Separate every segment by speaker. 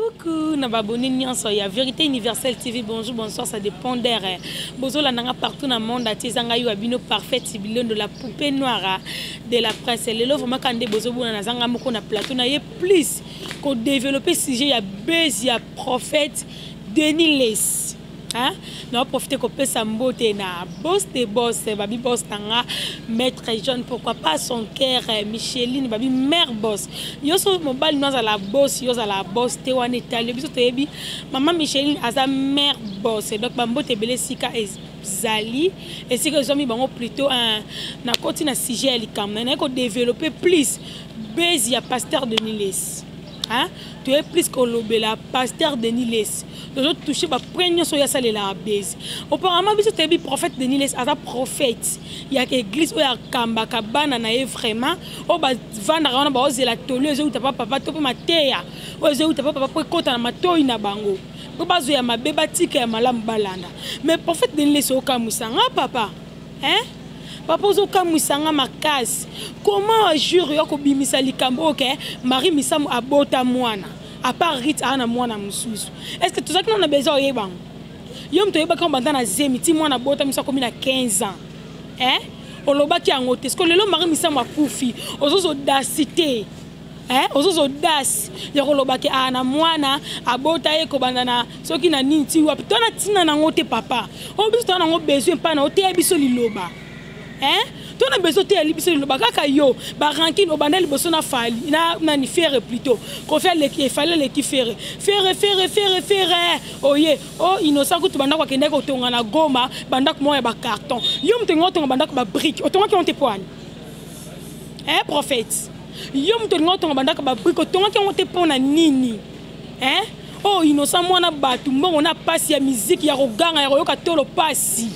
Speaker 1: Coucou, Nababoni Nyanso, il y a Vérité Universelle TV, bonjour, bonsoir, ça dépend d'air. Bozo la nanga partout dans le monde, à Tizanga yu abino parfait, Sibilon de la poupée noire de la presse. Les lots, vraiment, quand des bozo na zanga moko na plateau, na ye plus qu'on développe sujet, il y a Bez, il y a Prophète, Denis Les. Hein? Nous allons profiter qu'on peut s'emboter na boss de boss, babi boss tanga, maître jeune, pourquoi pas son cœur, Micheline, babi mère boss. Yo so mobile nous à la boss, yo à la boss, te wan étalé, biso te bi, maman Micheline a sa mère boss, donc bambote belé sika zali, et si que les hommes bango plutôt un na côté na sujet li kam, na ko développer plus, base ya pasteur de Niles. Hein? Tu es plus que l'obéla, pasteur de Niles. Les autres touchés, bah, prennent sur ça la base. Auparavant, tu es le prophète de Niles, à prophète. Il y a l'église où il y a Kamba, Kabana, vraiment. Oh, bah, Vandara, bah, c'est la toleuse où tu n'as pas papa, tu peux matéa. Oh, où tu n'as pas papa, tu as mato, il y a bango. Tu as besoin de ma bébé, tu as malam balana. Mais prophète de Niles, au Kamusanga, papa. Hein? Papa ozoka musanga makasi. Comment jure yoko bimisa likambo ok Marie misamu abota mwana. À part Rite ana mwana mususu. Est-ce que tout ça que nous on a besoin yebang? Yom to yeba quand na zemi ti mwana bota misa komi na 15 ans. Hein? Oloba ki angote. Est-ce que le Marie misamu akufi ozozo audacité. Hein? Ozozo audace. Yoko loba ki ana mwana abota ye ko bandana soki na nini ti wapi. Tona tina na ngote papa. On biso tona ngo besoin pa na ote biso liloba. Hein? Tu as besoin de libérer le bagage yo, barankin au bandel bosona fali, na ni faire plutôt. Qu'on fait les fallait les qui faire. Faire. Oye, oh innocent que tu banda kwa kende ko tonga na goma, banda ko moya ba carton. Yom tengo tonga banda ko ba brique. Otonga ki on te poigne. Hein prophète. Yom tengo tonga banda ko ba brique, otonga ki on te pona nini. Hein? Oh innocent mwana batu, mbongo na passe ya musique ya roganga ya royoka tolo pasi.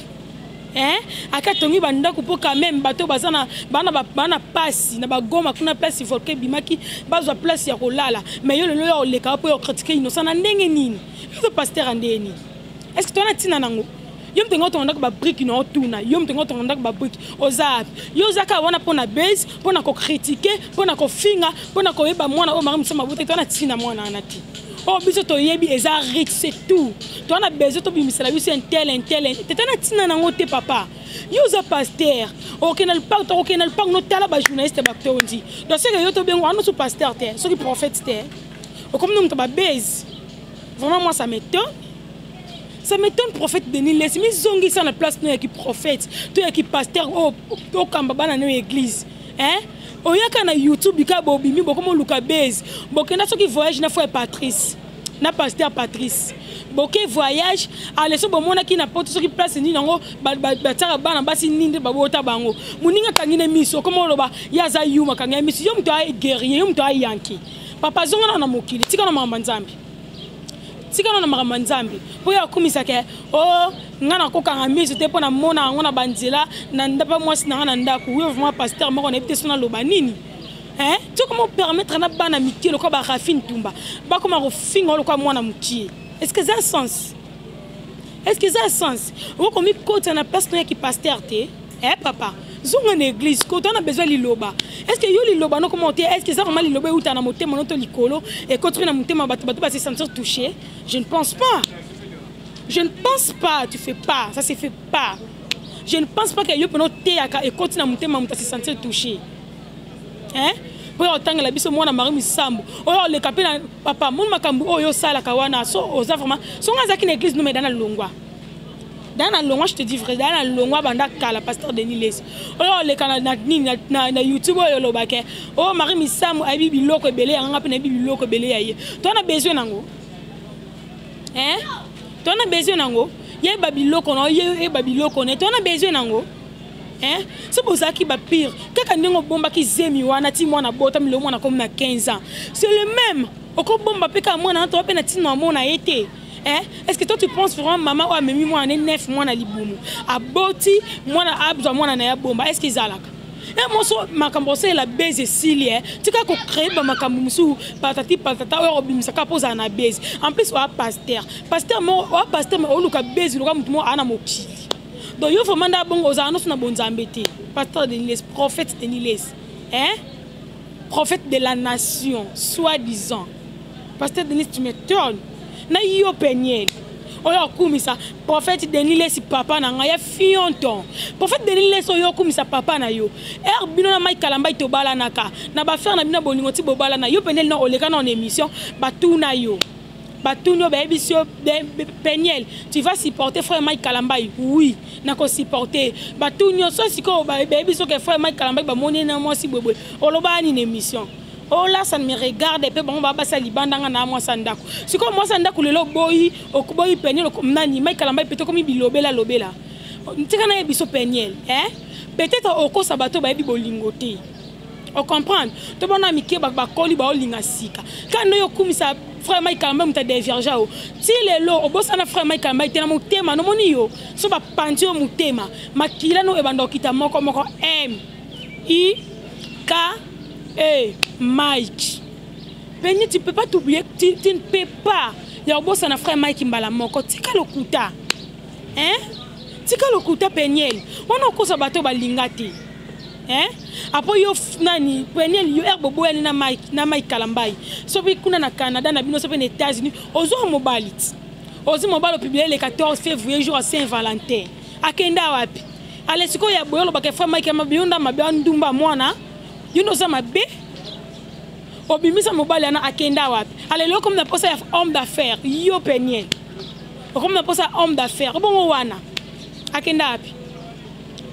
Speaker 1: Hein? Akatongi banda kupo quand même bato bazana bana pasi na bagoma kuna place volke bimaki bazwa place ya kolala mais yo lelo le ka po yo critiquer innocent na ndenge nini yo pasteur andeni est-ce que tu as tina nango yo mtengo to ndaka ba brique no tuna yo mtengo to ndaka ba brique ozap yo zaka wana pona base pona ko critiquer pona ko finga pona ko yeba mwana o mari msema bote to na tina mwana anati. Oh, biso to yebi eza rich c'est tout. Tu as besoin de bimisala biso un tel. Tu t'as tina nangote papa. Yo za pasteur. OK na le parc no tala ba journaliste ba tondi. Donc c'est que yo to bengo anu so pasteur te, so ki prophète te. O comme nous ba base. Vraiment moi ça m'étonne. Ça m'étonne prophète Denis Les mi zongi ça na place no qui prophète, to qui pasteur au kamba bana no église. Hein? Oyaka na YouTube ka bobimi bokomo luka base bokenda soki voyage na foi Patrice na pasteur Patrice boké voyage aleso bomona ki na poto soki place ni nango batara bana basi ninde babota bango muninga kangine miso komo loba yaza yuma kangine miso yo mto ay guerrier yo mto ay yanki papa zonga na mokili tika na mama nzambi tika na mama nzambi po ya kumisa ke oh ngana ko kanga miso te pona mona ngona banzela na ndapa mwasi na ndako oui vraiment pasteur moko na epte sona loba nini hein tu comment permettre na bana miki le ko ba rafine tumba ba koma ko finga le ko mwana muki est-ce que ça a sens o komi côté na pasteur qui pasteur te papa zonga na église ko on a besoin liloba est-ce que yo liloba no comment est-ce que ça vraiment liloba ou ta na motema no to likolo et contre na motema bato ba se sentir touché je ne pense pas. Tu fais pas, ça se fait pas. Je ne pense pas que yo peut noter et continue à monter ma se sentir touché. Hein? Pour autant que la biso mona Marie Misambo. Oh le capitaine papa mon makambu oh yo sala kawana so oza vraiment so ngaza ki na église no me dans la longwa. Dans la longwa je te dis vrai dans la longwa banda kala pasteur Denis Les. Oh le kana na YouTube oh lo bake. Oh Marie Misambo abi biloko ebele anga pe na biloko ebele yaye. Tu as besoin nango. Hein? Tu as besoin nango? Yé babiloko no yé babiloko ne. Tu as besoin nango? Hein? C'est pour ça qu'il va pire. Quand on bomba qui zemi wana ti mwana bota mi le mwana comme na 15 ans. C'est le même. Oko bomba pe ka mwana to pe na ti no mona été. Hein? Est-ce que toi tu penses vraiment maman ou memi mwana 9 mwana libumu. Aboti mwana abza mwana na ya bomba. Est-ce qu'ils alaka? Et moi, makambo c'est la base ici. Tu as créé makambo musu patati patata ou bimisa ka posa na base. En plus o pasteur. Pasteur o luka base luka mutu mo ana mokili. Donc yo vraiment da bongo za no na bonzambete. Pasteur Denis Les, prophète Denis Les. Hein? Prophète de la nation, soi-disant. Pasteur Denis, tu m'étonnes. Na yo Peniel. Oyo kumisa prophète Denis lesi papa na nga ya fionton. Prophète Denis lesi oyo kumisa papa na yo. Bino na mai kalamba to bala naka. Na ba faire na bino bolingo ti bobala na yo Peniel na oleka na émission batu na yo. Batu no ba ebisio Peniel, tu vas supporter frère Mike Kalambai. Oui, na ko supporter. Batu nyo so siko ba ebisio que frère Mike Kalambai ba moni na moi si bobwe. Oloba ni émission. Oh là, ça ne me regarde pas. Bon, on va passer libandanga na moi sandako. Si comme moi sandako le boy, au boy Peniel, comme nani, Mike Kalamba peut-être comme il lobela. Tu connais biso Peniel, hein? Peut-être au cause sabato ba ebi bolingote. On comprend. To bona mike ba koli ba olinga sika. Quand yo kumisa frère Mike Kalamba muta déverger o. Ti le lo o bossa na frère Mike Kalamba tena mutema no moni yo. So ba pantio mutema. Makila no ebando kita moko M I K E Mike. Peniel, tu ne peux pas t'oublier, tu ne peux pas. Il y a un boss frère Mike Mbala Moko. Tika le kuta. Hein? Tika le kuta Peniel. On a cause à bateau balingati. Hein? Après yo nani Peniel yo bobo na Mike Kalambai. Sobi kuna na Canada na bino sobi na États-Unis. Ozo mobalit. Ozo mobile publié le 14 février jour à Saint-Valentin. Akenda wapi? Ale siko ya boyolo ba frère Mike Mabionda mabandumba mwana. You know ça ma bé. Obimisa mobile na akenda wapi. Allez là comme na posa homme d'affaires yo Peniel. Comme na posa homme d'affaires. Bon wana. Akenda wapi.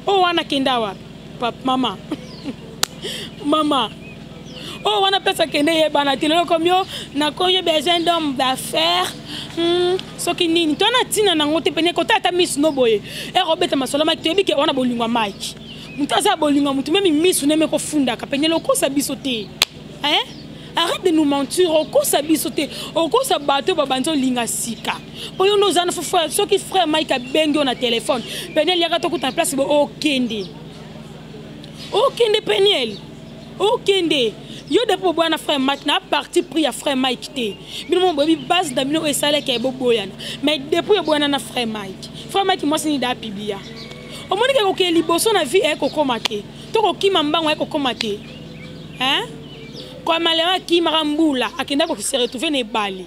Speaker 1: Oh wana kenda wapi. Papa mama. Mama. Oh wana pesa kende ye bana tilo comme yo na koye besoin d'homme d'affaires. Soki nini. Tona tina na ngote Peniel ko tata miss no boye. E robeta masola ma tebi ke wana bolingwa Mike. Mutaza bolingwa mutu même miss ne ko funda ka Peniel ko sabisote. Hein? Arrête de nous mentir. Au coup ça bisoté, au coup ça bateau babanzo linga sika. Pour nous nos enfants frère, ceux qui frère Mike a bengo na téléphone. Peniel y a tout en place au Kende. Au Kende Peniel. Au Kende. Yo de pour boire na frère Mike na parti pris à frère Mike té. Bino mon baby base d'amino et salaire qui est boboyana. Mais depuis boire na frère Mike. Frère Mike moi c'est ni da pibia. Au moins que OK liboso na vie est kokomate. To ko kimamba est kokomate. Hein? Quand malema qui marambula akenda ko se retrouver ne bali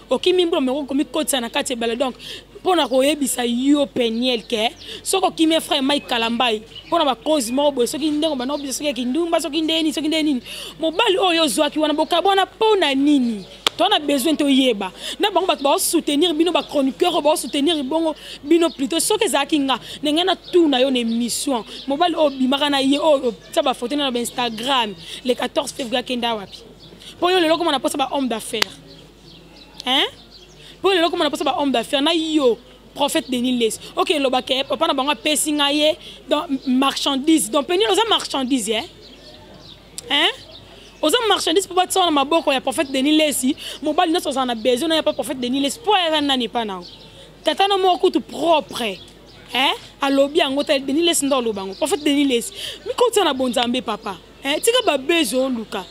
Speaker 1: okimi mbolo meko komi kotsa na kati bala donc pona ko yebisa yo Peniel ke soko kimi frère Mike Kalambai pona ba cause mo bo soki ndengo ba no bi soki kindumba soki ndeni mobali oyo zwaki wana bokabona pona nini to na besoin to yeba na bango ba soutenir bino ba chroniqueur ba soutenir bongo bino plutôt soki zakinga nengena tout na yo ne mission mobali o bimaka na ye o ça ba photo na Instagram le 14 février kenda wapi po yo lelo comme on a posé ba homme d'affaires hein po lelo comme on a posé ba homme d'affaires na yo prophète Denis Les OK lo ba ke papa na bango pesinga ye dans marchandise donc Peniel oza marchandise hein aux hommes marchandises pour battre ça ma boko ya prophète Denis Lesi mobile n'a pas besoin n'a pas prophète Denis Lesi pour elle n'a pas non tata no mo tout propre hein à lobby en hôtel Denis Lesi dans le bango prophète Denis Lesi mais quand ça na bon Nzambe papa hein tika ba besoin Luka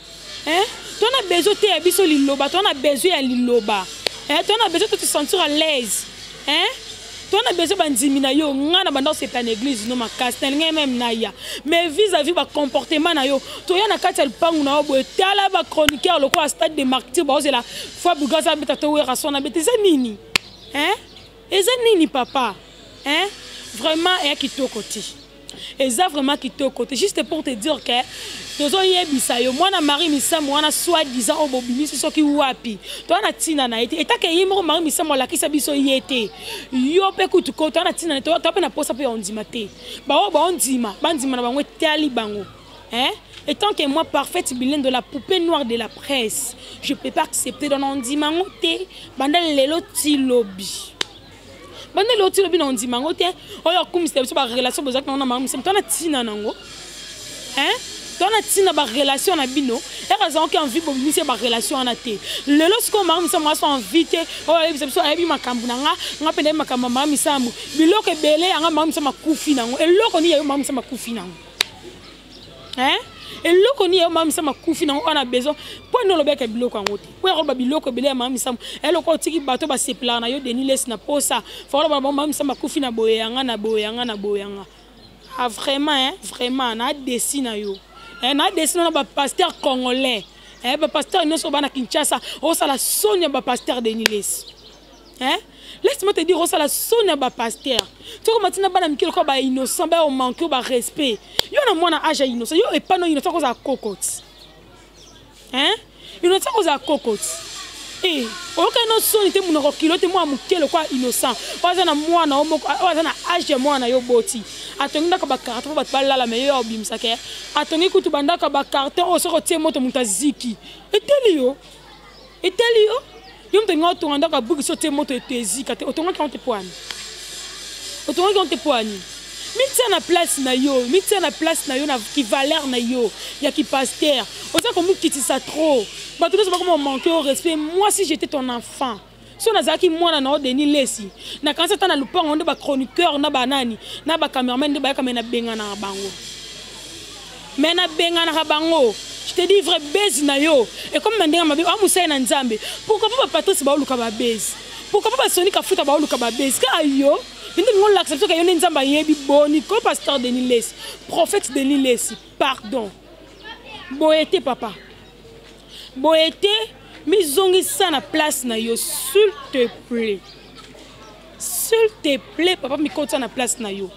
Speaker 1: hein tu as besoin te biso liloba tu as besoin ya liloba hein tu as besoin de te sentir à l'aise hein tu as besoin bandimina yo ngana banda c'est pas l'église no makastel même na ya mais vis-à-vis ba comportement na yo to ya na kati le pangu na bo tala ba chroniqueur le quoi stade de martyr ba c'est la fois bugaza beta to wera sona beta c'est nini hein et c'est nini papa hein vraiment et kitoko ti et ça vraiment kitoko ti juste pour te dire que tozo yebisa yo mwana Marie Misa mwana soi-disant obobimi soki wapi to na tina na été eta ke yimo Marie Misa mo la kisa biso yete yo pe kutu ko to na tina to pe na posa pe ondima te ba ondima bandima na bango tali bango hein et tant que moi parfaite bilan de la poupée noire de la presse je peux pas accepter dans ondima ngote banda lelo ti lobby banda lelo ti lobby na ondima ngote oyo kumiste biso ba relation bozak na Marie Misa to na tina nango hein tu as une relation na bino et raison qui envie de initier ma relation en athée le lorsqu'on m'a mis ça moi sont invité oh et puis ça et makambu nanga nga pende makambu m'a mis ça biloko belé nga m'a mis ça makufi nango et loko ni m'a mis ça makufi nango hein et loko ni m'a mis ça makufi nango on a besoin pour nous le bec biloko ngote pour roba biloko belé m'a mis ça et loko tiki bato ba se plan na yo Denis Les na posa faut ba m'a mis ça makufi na boyanga na boyanga ah vraiment hein vraiment na dessine yo na dessine na ba pasteur congolais ba pasteur non so bana Kinshasa o sala sonya ba pasteur Denis Lesi laisse-moi te dire o sala sonya ba pasteur to ko matina bana mikelo ko ba innocent ba o manque ba respect yo na mwana âge innocent yo e pas non innocent ko za kokoti innocent ko za kokoti oka no soni te munoko kilote mwa mukelo kwa innocent waza na mwana omoko waza na âge mwana yo boti atongi ndaka ba carton ba balala me yo bimisa ke atongi kutu bandaka ba carton o soko tie moto mutaziki eteli yo yo mtengo to ndaka buki so tie moto etezika te otonga ka ontepoani mitia na place na yo na ki valeur na yo ya ki pasteur oza ko mukitisa trop bato to comment manquer au respect. Moi si j'étais ton enfant si on a zaki moi na Denis Lesi na quand ça na lupango on ba chroniqueur na banani na ba cameraman de ba kamena benga na bango mena benga na bango je te dis vrai base na yo et comme mandinga mabe amusa na nzambe pourquoi pas Patrice ba oluka ba base pourquoi pas Sonic afuta ba oluka ba base ka yo indi ngol l'accepter que yo nzamba yebi boni ko pasteur Denis Lesi prophète Denis Lesi pardon boyete papa boyete mizongi ça na place na yo s'il te plaît papa mi kota na place na yo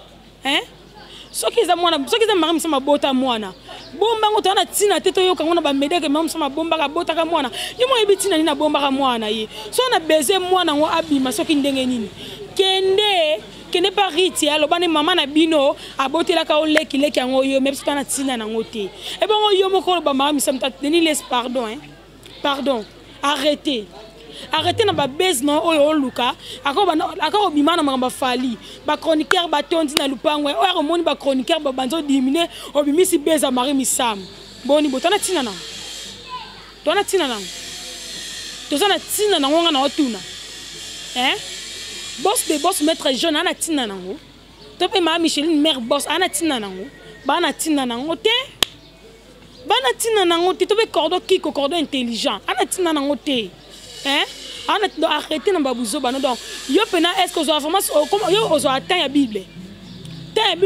Speaker 1: soki za mari msama bota mwana bomba ngo tana tina teto yo kangona ba medeke mama msama bomba ka bota ka mwana yo mo ebitina ni na bomba ka mwana ye so na beze mwana ngo abima soki ndenge nini kende pas riti alobane mama na bino abotela ka oleki leki yango yo même pas na tina na ngote e bon yo moko ba mama msama Denis Lesi pardon arrêtez na ba base no oyo luka akaba bimana mamba fali ba chroniqueur ba tondi na lupango o remoni ba chroniqueur ba banzo diminuer obimisi base mari misam boni botana tina na tona tina na ngonga na otuna boss maître jeune ana tina nango to pe ma Micheline mère boss ana tina nango bana tina nango te to pe cordon intelligent ana tina nango te ana do arrêter na babuzo bano donc yo pena est-ce que vous information comme yo ozo atteint ya Bible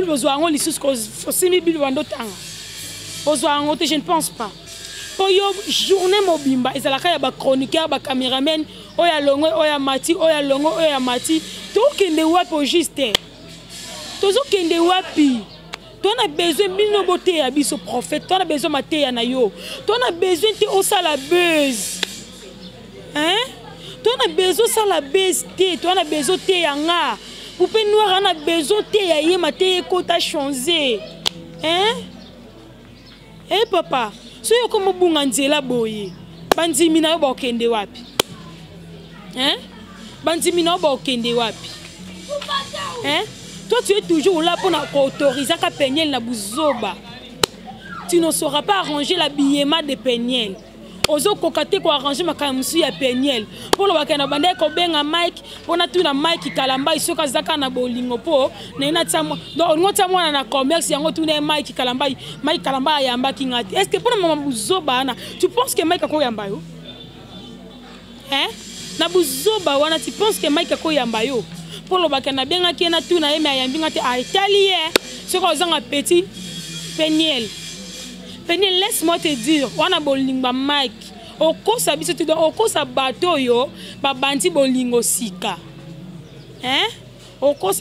Speaker 1: ozo ango lisusu ko simi Bible bando tanga ozo ango te je ne pense pas pour yo journée mobimba ezalaka ya ba chroniqueur ba cameraman oya longo oya mati to kende wapi au juste tozo kende wapi to na besoin bino bote ya biso prophète to na besoin mateya na yo to na besoin te osala buzz tu as besoin de la bestie, tu as besoin de yanga. Pour que nous avons besoin de yema te kota changer. Papa, so yo comme bunga nzela boye. Bandimina yo ba okende wapi? Bandimina yo ba okende wapi? Toi tu es toujours là pour autoriser ka Peniel na buzoba. Tu ne sauras pas arranger l'habillement de Peniel. Ozo kokate ko arranger makamsu ya Peniel pour lo bakana bande ko benga Mike pona tu na Mike Kalamba isoka zaka na bolingo po na ina tsamwa donc ngota mwana na commerce yango tu na Mike Kalamba yamba kingati est-ce que pona mama buzoba na tu penses que Mike ko yamba yo na buzoba wana tu penses que Mike ko yamba yo pour lo bakana benga kena tu na eme ayambinga te a italien ce ko zanga petit Peniel laisse-moi te dire, on a bolinga Mike. Oko sabiso te don oko sa bateau yo, ba bandi bolingo sika. Oko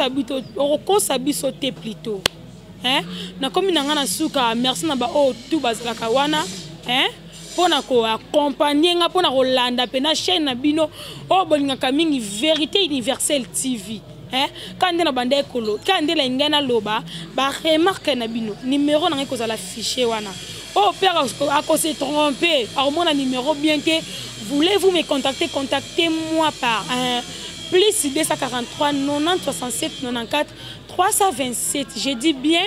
Speaker 1: sabiso te plutôt. Na komi na ngana suka merci na ba o tu bazaka wana, pona ko accompagner nga pona ko landa pena chaîne na bino o bolinga kamingi vérité universelle TV. Quand on a bandé kolo, quand on a ngana loba, ba remarque na bino numéro na ko za la fichier wana. Oh père à cause se tromper, alors mon numéro bien que voulez-vous me contacter, contactez-moi par plus 243 90 67 94 327. Je dis bien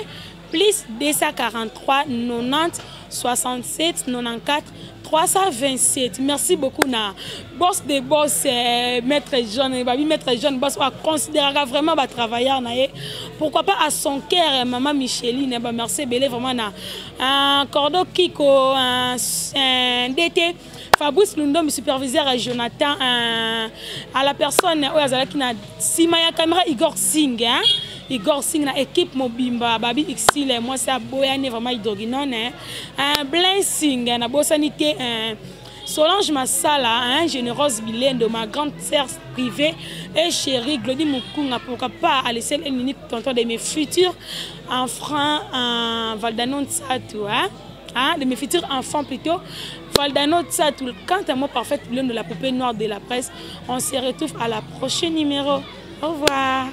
Speaker 1: plus 243 90 67 94 327. Merci beaucoup na boss de boss maître jeune boss a considéré vraiment ba travailleur na pourquoi pas à son cœur maman Micheline ba merci belé vraiment na un cordon kiko un DT Fabrice Lundo mi superviseur à Jonathan à la personne azala qui na sima ya caméra Igor Singh Igor Singh na équipe mobimba babi xile moi c'est boyane vraiment hydroginone blessing na bosanité Solange Massala, généreuse bilingue de ma grande sœur privée et chérie Glody Mukunga, pourquoi pas à laisser une unique tonton de mes futurs enfants en Valdano Tsatou, de mes futurs enfants plutôt. Valdano Tsatou, quant à moi, parfaite bilingue de la poupée noire de la presse, on se retrouve à la prochaine numéro. Au revoir.